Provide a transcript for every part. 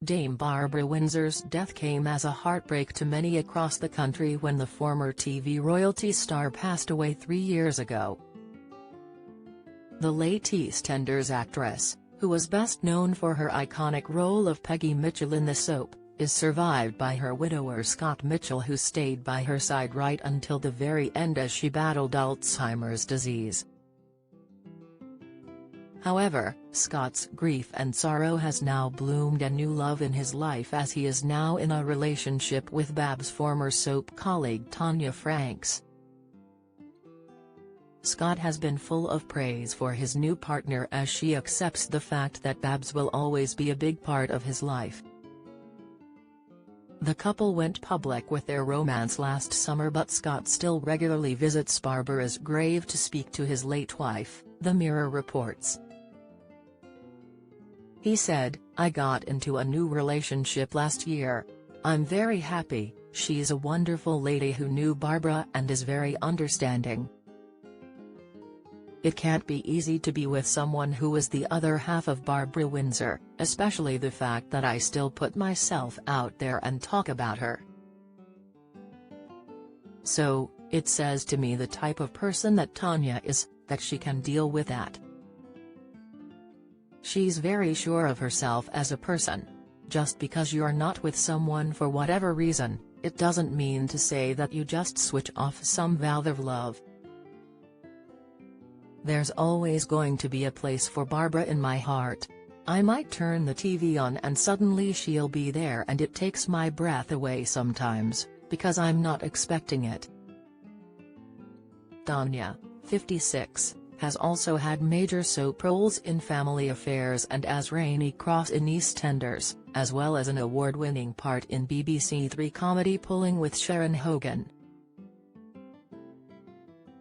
Dame Barbara Windsor's death came as a heartbreak to many across the country when the former TV royalty star passed away 3 years ago. The late EastEnders actress, who was best known for her iconic role of Peggy Mitchell in the soap, is survived by her widower Scott Mitchell, who stayed by her side right until the very end as she battled Alzheimer's disease. However, Scott's grief and sorrow has now bloomed a new love in his life as he is now in a relationship with Babs' former soap colleague Tanya Franks. Scott has been full of praise for his new partner as she accepts the fact that Babs will always be a big part of his life. The couple went public with their romance last summer, but Scott still regularly visits Barbara's grave to speak to his late wife, The Mirror reports. He said, "I got into a new relationship last year. I'm very happy. She's a wonderful lady who knew Barbara and is very understanding. It can't be easy to be with someone who is the other half of Barbara Windsor, especially the fact that I still put myself out there and talk about her. So, it says to me the type of person that Tanya is, that she can deal with that. She's very sure of herself as a person. Just because you're not with someone for whatever reason, it doesn't mean to say that you just switch off some valve of love. There's always going to be a place for Barbara in my heart. I might turn the TV on and suddenly she'll be there, and it takes my breath away sometimes, because I'm not expecting it." Tanya, 56, has also had major soap roles in Family Affairs and as Rainy Cross in EastEnders, as well as an award-winning part in BBC Three comedy Pulling with Sharon Hogan.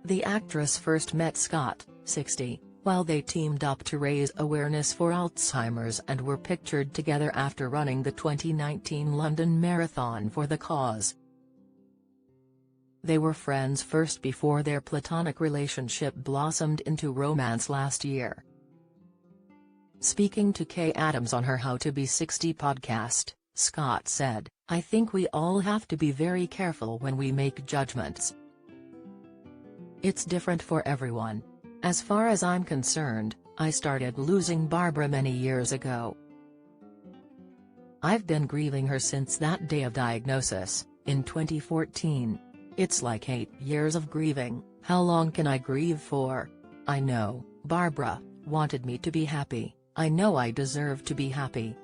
The actress first met Scott, 60, while they teamed up to raise awareness for Alzheimer's and were pictured together after running the 2019 London Marathon for the cause. They were friends first before their platonic relationship blossomed into romance last year. Speaking to Kay Adams on her How to Be 60 podcast, Scott said, "I think we all have to be very careful when we make judgments. It's different for everyone. As far as I'm concerned, I started losing Barbara many years ago. I've been grieving her since that day of diagnosis, in 2014. It's like 8 years of grieving. How long can I grieve for? I know, Barbara wanted me to be happy. I know I deserve to be happy.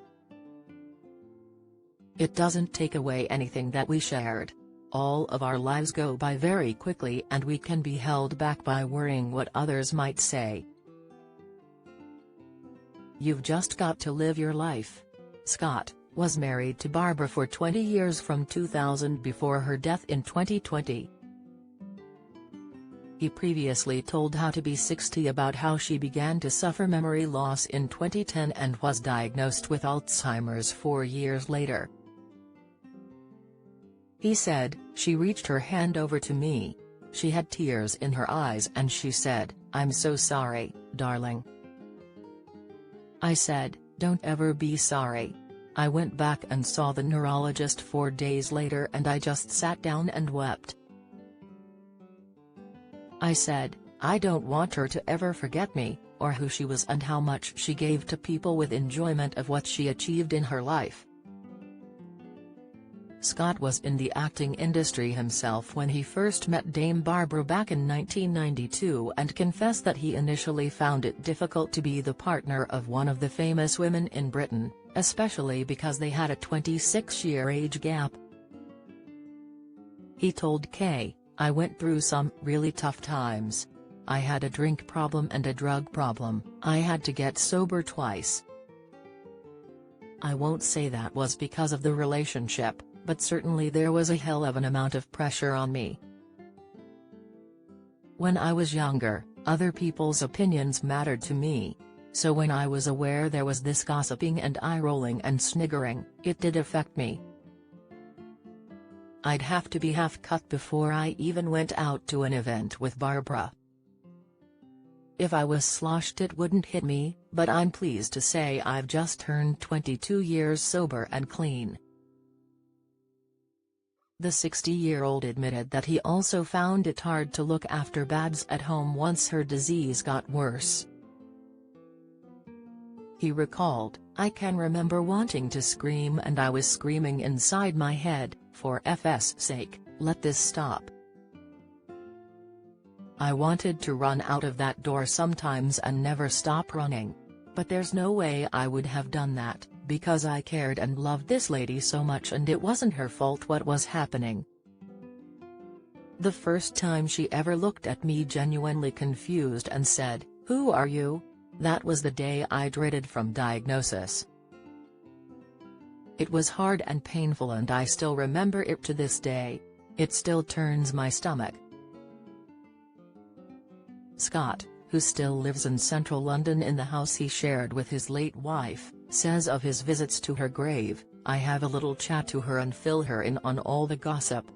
It doesn't take away anything that we shared. All of our lives go by very quickly and we can be held back by worrying what others might say. You've just got to live your life." Scott was married to Barbara for 20 years from 2000 before her death in 2020. He previously told How to Be 60 about how she began to suffer memory loss in 2010 and was diagnosed with Alzheimer's 4 years later. He said, "She reached her hand over to me. She had tears in her eyes and she said, 'I'm so sorry, darling.' I said, 'Don't ever be sorry.' I went back and saw the neurologist 4 days later and I just sat down and wept. I said, I don't want her to ever forget me, or who she was and how much she gave to people with enjoyment of what she achieved in her life." Scott was in the acting industry himself when he first met Dame Barbara back in 1992 and confessed that he initially found it difficult to be the partner of one of the famous women in Britain, especially because they had a 26-year age gap. He told Kay, "I went through some really tough times. I had a drink problem and a drug problem. I had to get sober twice. I won't say that was because of the relationship, but certainly there was a hell of an amount of pressure on me. When I was younger, other people's opinions mattered to me. So when I was aware there was this gossiping and eye-rolling and sniggering, it did affect me. I'd have to be half-cut before I even went out to an event with Barbara. If I was sloshed it wouldn't hit me, but I'm pleased to say I've just turned 22 years sober and clean." The 60-year-old admitted that he also found it hard to look after Babs at home once her disease got worse. He recalled, "I can remember wanting to scream, and I was screaming inside my head, for F's sake, let this stop. I wanted to run out of that door sometimes and never stop running. But there's no way I would have done that, because I cared and loved this lady so much, and it wasn't her fault what was happening. The first time she ever looked at me genuinely confused and said, 'Who are you?' that was the day I dreaded from diagnosis. It was hard and painful, and I still remember it to this day. It still turns my stomach." Scott, who still lives in central London in the house he shared with his late wife, says of his visits to her grave, "I have a little chat to her and fill her in on all the gossip.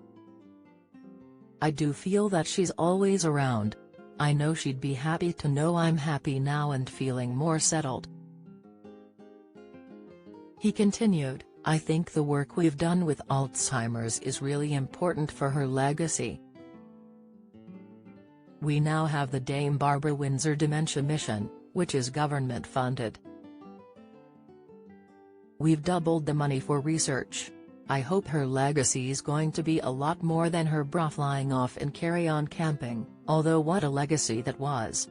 I do feel that she's always around. I know she'd be happy to know I'm happy now and feeling more settled." He continued, "I think the work we've done with Alzheimer's is really important for her legacy. We now have the Dame Barbara Windsor Dementia Mission, which is government-funded. We've doubled the money for research. I hope her legacy's going to be a lot more than her bra flying off in Carry On camping, although what a legacy that was."